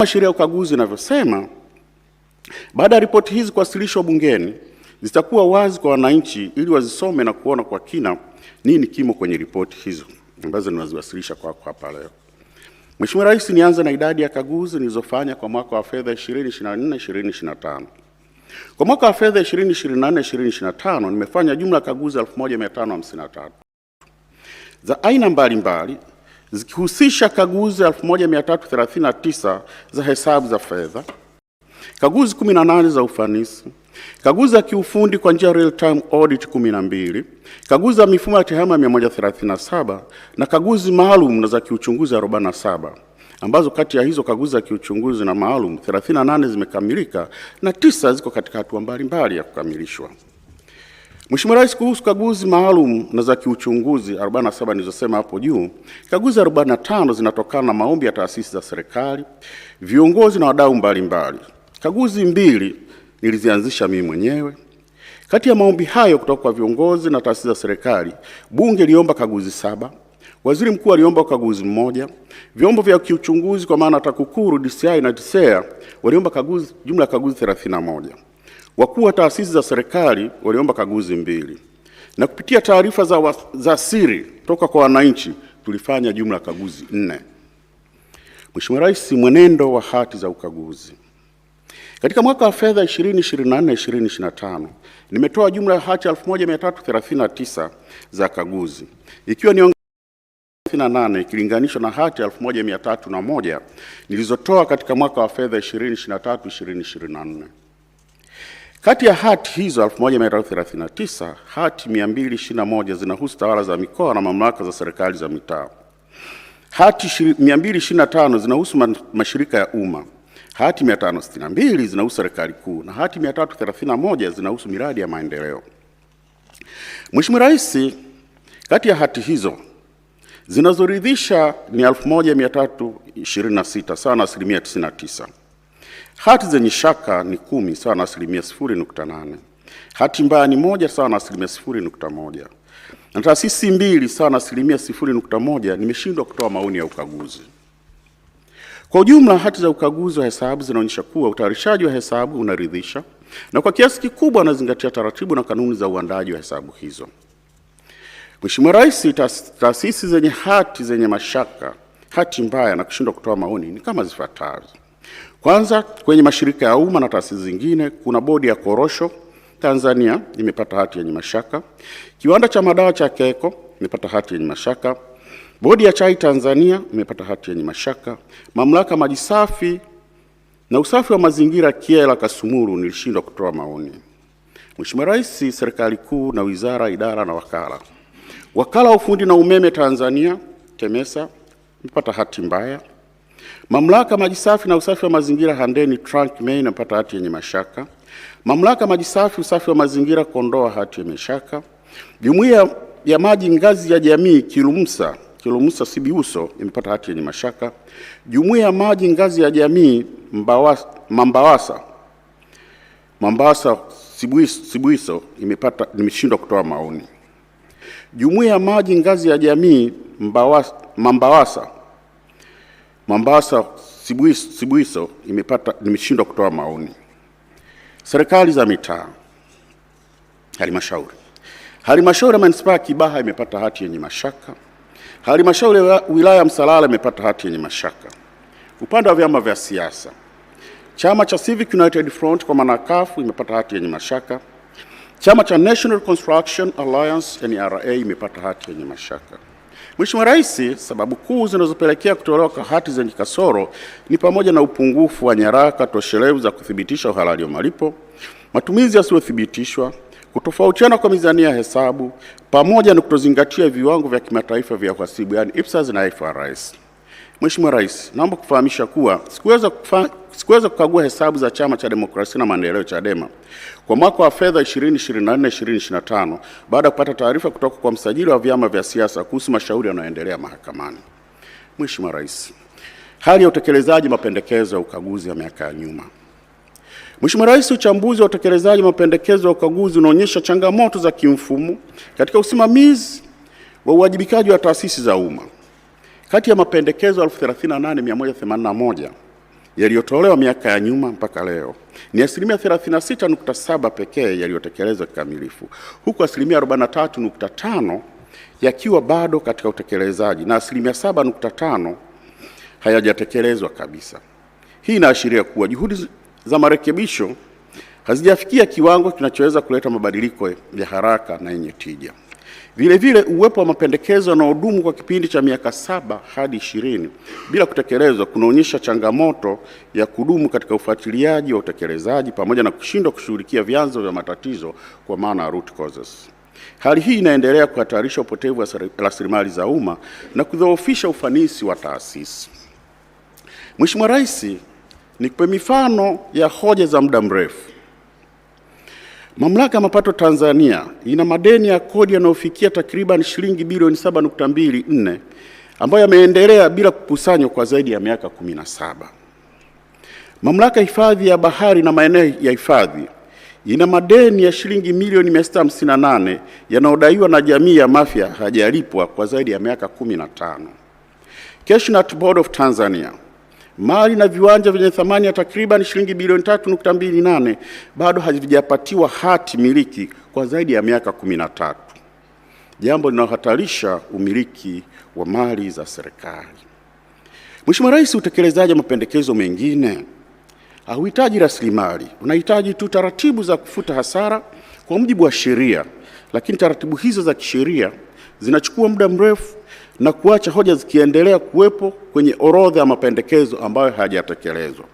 Sheria ya ukaguzi inavyosema, baada ya ripoti hizi kuwasilishwa bungeni, zitakuwa wazi kwa wananchi ili wazisome na kuona kwa kina nini kimo kwenye ripoti hizo ambazo nimeziwasilisha kwako hapa leo. Mheshimiwa Rais, nianze na idadi ya kaguzi nilizofanya kwa mwaka wa fedha 2024/2025. Kwa mwaka wa fedha 2024/2025 nimefanya jumla ya kaguzi 1553 za aina mbalimbali, zikihusisha kaguzi 1339 za hesabu za fedha, kaguzi 18 za ufanisi, kaguzi za kiufundi kwa njia real time audit 12, kaguzi za mifumo ya tehama 137 na kaguzi maalum na za kiuchunguzi 47, ambazo kati ya hizo kaguzi za kiuchunguzi na maalum 38 zimekamilika na 9 ziko katika hatua mbalimbali ya kukamilishwa. Mheshimiwa Rais, kuhusu kaguzi maalum na za kiuchunguzi 47 nilizosema hapo juu, kaguzi 45 zinatokana na maombi ya taasisi za serikali, viongozi na wadau mbalimbali. Kaguzi 2 nilizianzisha mimi mwenyewe. Kati ya maombi hayo kutoka kwa viongozi na taasisi za serikali, Bunge liomba kaguzi 7, Waziri Mkuu aliomba kaguzi 1, vyombo vya kiuchunguzi kwa maana TAKUKURU, DCI na TCEA waliomba kaguzi, jumla ya kaguzi 31. Wakuu wa taasisi za serikali waliomba kaguzi 2. Na kupitia taarifa za siri toka kwa wananchi tulifanya jumla ya kaguzi 4. Mheshimiwa Rais, mwenendo wa hati za ukaguzi. Katika mwaka wa fedha 2024/2025 nimetoa jumla ya hati 1339 za kaguzi, ikiwa ni 38 ikilinganishwa na hati 1301 nilizotoa katika mwaka wa fedha 2023/2024. Kati ya hati hizo 1339, hati 221 zinahusu tawala za mikoa na mamlaka za serikali za mitaa. Hati 225 zinahusu mashirika ya umma. Hati 562 zinahusu serikali kuu na hati 331 zinahusu miradi ya maendeleo. Mheshimiwa Rais, kati ya hati hizo zinazoridhisha ni 1326 sawa na 99%. Hati zenye shaka ni 10 sawa na 0.8. Hati mbaya ni 1 sawa na 0.1. Na taasisi 2 sawa na 0.1 nimeshindwa kutoa maoni ya ukaguzi. Kwa ujumla, hati za ukaguzi wa hesabu zinaonyesha kuwa utayarishaji wa hesabu unaridhisha na kwa kiasi kikubwa unazingatia taratibu na kanuni za uandaji wa hesabu hizo. Mheshimiwa Rais, taasisi zenye hati zenye mashaka, hati mbaya na kushindwa kutoa maoni ni kama zifuatazo. Kwanza, kwenye mashirika ya umma na taasisi zingine kuna Bodi ya Korosho Tanzania imepata hati yenye mashaka, Kiwanda cha Madawa cha KECO imepata hati yenye mashaka, Bodi ya Chai Tanzania imepata hati yenye mashaka, Mamlaka Maji Safi na Usafi wa Mazingira Kyela Kasumulu nilishindwa kutoa maoni. Mheshimiwa Rais, serikali kuu na wizara, idara na wakala. Wakala wa Ufundi na Umeme Tanzania TEMESA imepata hati mbaya. Mamlaka Maji Safi na Usafi wa Mazingira Handeni Trunk Main imepata hati yenye mashaka. Mamlaka Maji Safi Usafi wa Mazingira Kondoa hati yenye mashaka. Jumuiya ya Maji Ngazi ya Jamii Kilumusa Sibiuso imepata hati yenye mashaka. Jumuiya ya Maji Ngazi ya Jamii Mambawasa Sibuiso nimeshindwa kutoa maoni. Jumuiya ya Maji Ngazi ya Jamii Mambawasa Sibuiso nimeshindwa kutoa maoni. Serikali za mitaa. Halmashauri ya Manispaa ya Kibaha imepata hati yenye mashaka. Halmashauri ya Wilaya ya Msalala imepata hati yenye mashaka. Upande wa vyama vya siasa, Chama cha Civic United Front kwa maana CUF imepata hati yenye mashaka. Chama cha National Construction Alliance NRA imepata hati yenye mashaka. Mheshimiwa Rais, sababu kuu zinazopelekea kutolewa kwa hati zenye kasoro ni pamoja na upungufu wa nyaraka toshelevu za kuthibitisha uhalali wa malipo, matumizi yasiyothibitishwa, kutofautiana kwa mizania ya hesabu, pamoja na kutozingatia viwango vya kimataifa vya uhasibu yani IPSAS na IFRS. Mheshimiwa Rais, naomba kufahamisha kuwa sikuweza kukagua hesabu za Chama cha Demokrasia na Maendeleo Chadema kwa mwaka wa fedha 2024/2025 baada ya kupata taarifa kutoka kwa msajili wa vyama vya siasa kuhusu mashauri yanayoendelea mahakamani. Mheshimiwa Rais, hali ya utekelezaji mapendekezo ya ukaguzi ya miaka ya nyuma. Mheshimiwa Rais, uchambuzi wa utekelezaji mapendekezo ya ukaguzi unaonyesha changamoto za kimfumo katika usimamizi wa uwajibikaji wa taasisi za umma. Kati ya mapendekezo 38,181 yaliyotolewa miaka ya nyuma mpaka leo ni asilimia 36.7 pekee yaliyotekelezwa kikamilifu, huku asilimia 43.5 yakiwa bado katika utekelezaji na asilimia 7.5 hayajatekelezwa kabisa. Hii inaashiria kuwa juhudi za marekebisho hazijafikia kiwango kinachoweza kuleta mabadiliko ya haraka na yenye tija. Vile vile, uwepo wa mapendekezo yanayodumu kwa kipindi cha miaka 7 hadi 20 bila kutekelezwa kunaonyesha changamoto ya kudumu katika ufuatiliaji wa utekelezaji pamoja na kushindwa kushughulikia vyanzo vya matatizo kwa maana root causes. Hali hii inaendelea kuhatarisha upotevu wa rasilimali za umma na kudhoofisha ufanisi wa taasisi. Mheshimiwa Rais, nikupe mifano ya hoja za muda mrefu. Mamlaka ya Mapato Tanzania ina madeni ya kodi yanayofikia takriban shilingi bilioni 7.24 ambayo yameendelea bila kukusanywa kwa zaidi ya miaka 17. Mamlaka ya Hifadhi ya Bahari na Maeneo ya Hifadhi ina madeni ya shilingi milioni 658 yanayodaiwa na jamii ya Mafia hajalipwa kwa zaidi ya miaka 15. Cashnut Board of Tanzania, mali na viwanja vyenye thamani ya takriban shilingi bilioni 3.28 bado havijapatiwa hati miliki kwa zaidi ya miaka 13, jambo linalohatarisha umiliki wa mali za serikali. Mheshimiwa Rais, utekelezaji wa mapendekezo mengine hauhitaji rasilimali, unahitaji tu taratibu za kufuta hasara kwa mujibu wa sheria, lakini taratibu hizo za kisheria zinachukua muda mrefu na kuacha hoja zikiendelea kuwepo kwenye orodha ya mapendekezo ambayo hayajatekelezwa.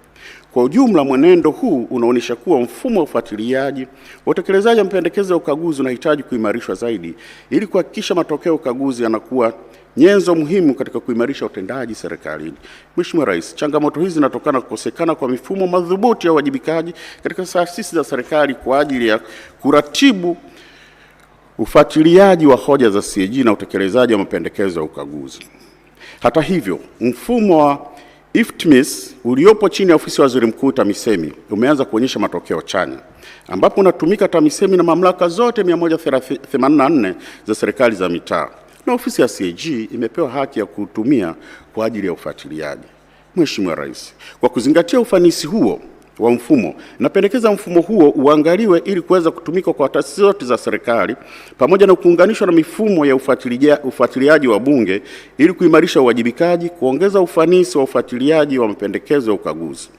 Kwa ujumla, mwenendo huu unaonyesha kuwa mfumo wa ufuatiliaji wa utekelezaji wa mapendekezo ya ukaguzi unahitaji kuimarishwa zaidi ili kuhakikisha matokeo ya ukaguzi yanakuwa nyenzo muhimu katika kuimarisha utendaji serikalini. Mheshimiwa Rais, changamoto hizi zinatokana kukosekana kwa mifumo madhubuti ya uwajibikaji katika taasisi za serikali kwa ajili ya kuratibu ufuatiliaji wa hoja za CAG na utekelezaji wa mapendekezo ya ukaguzi. Hata hivyo, mfumo wa IFTMIS uliopo chini ya ofisi ya Waziri Mkuu TAMISEMI umeanza kuonyesha matokeo chanya, ambapo unatumika TAMISEMI na mamlaka zote 184 za serikali za mitaa, na ofisi ya CAG imepewa haki ya kutumia kwa ajili ya ufuatiliaji. Mheshimiwa Rais, kwa kuzingatia ufanisi huo wa mfumo, napendekeza mfumo huo uangaliwe ili kuweza kutumika kwa taasisi zote za serikali pamoja na kuunganishwa na mifumo ya ufuatiliaji wa Bunge ili kuimarisha uwajibikaji, kuongeza ufanisi wa ufuatiliaji wa mapendekezo ya ukaguzi.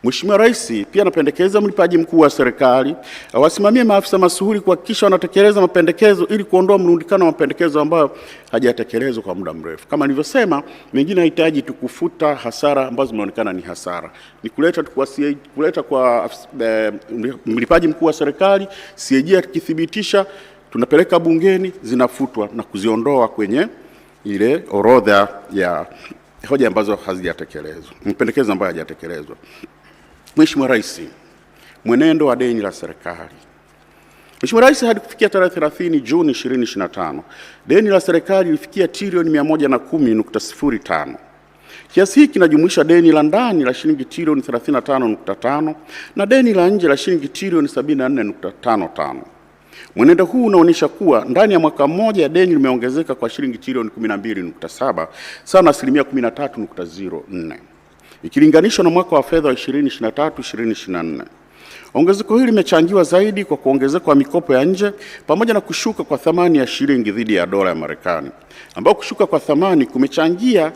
Mheshimiwa Rais, pia napendekeza mlipaji mkuu wa serikali awasimamie maafisa masuhuri kuhakikisha wanatekeleza mapendekezo ili kuondoa mrundikano wa mapendekezo ambayo hajatekelezwa kwa muda mrefu. Kama nilivyosema, mengine hahitaji tukufuta hasara ambazo zimeonekana ni hasara, ni kuleta kwa mlipaji mkuu wa serikali, CAG akithibitisha, tunapeleka bungeni, zinafutwa na kuziondoa kwenye ile orodha ya hoja ambazo hazijatekelezwa, mapendekezo ambayo hayajatekelezwa. Mheshimiwa Rais, mwenendo wa deni la serikali. Mheshimiwa Rais, hadi kufikia tarehe 30 Juni 2025, deni la serikali lilifikia trilioni 110.05. Kiasi hiki kinajumuisha deni la ndani la shilingi trilioni 35.5 na deni la nje la shilingi trilioni 74.55. Mwenendo huu unaonyesha kuwa ndani ya mwaka mmoja deni limeongezeka kwa shilingi trilioni 12.7 sawa na asilimia 13.04 ikilinganishwa na mwaka wa fedha wa 2023/2024. Ongezeko hili limechangiwa zaidi kwa kuongezeka kwa mikopo ya nje pamoja na kushuka kwa thamani ya shilingi dhidi ya dola ya Marekani, ambao kushuka kwa thamani kumechangia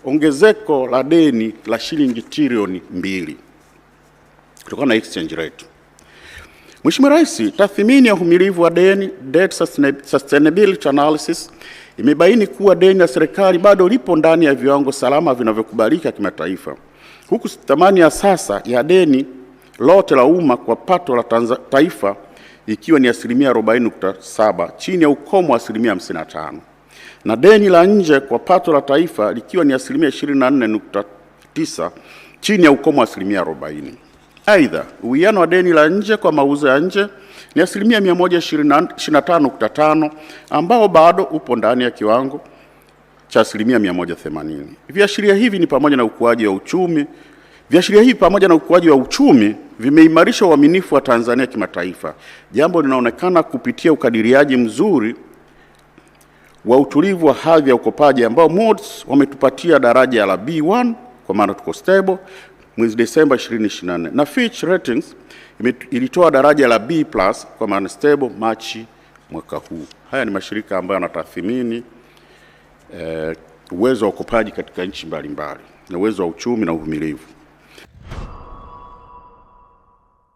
ongezeko la deni la shilingi trilioni 2 kutokana na exchange rate. Mheshimiwa Rais, tathmini ya uhimilivu wa deni, debt sustainability analysis, imebaini kuwa deni la serikali bado lipo ndani ya viwango salama vinavyokubalika kimataifa, huku thamani ya sasa ya deni lote la umma kwa pato la taifa ikiwa ni asilimia 40.7 chini ya ukomo wa asilimia 55, na deni la nje kwa pato la taifa likiwa ni asilimia 24.9 chini ya ukomo wa asilimia 40. Aidha, uwiano wa deni la nje kwa mauzo ya nje ni asilimia 125.5 ambao bado upo ndani ya kiwango cha asilimia 180. Viashiria hivi pamoja na ukuaji wa uchumi vimeimarisha uaminifu wa Tanzania kimataifa, jambo linaonekana kupitia ukadiriaji mzuri wa utulivu wa hadhi ya ukopaji ambao Moody's wametupatia daraja la B1 kwa maana tuko stable, mwezi Desemba 2024, na Fitch Ratings ilitoa daraja la B+ kwa maana stable Machi mwaka huu. Haya ni mashirika ambayo yanatathmini uwezo wa ukopaji katika nchi mbalimbali na uwezo wa uchumi na uvumilivu.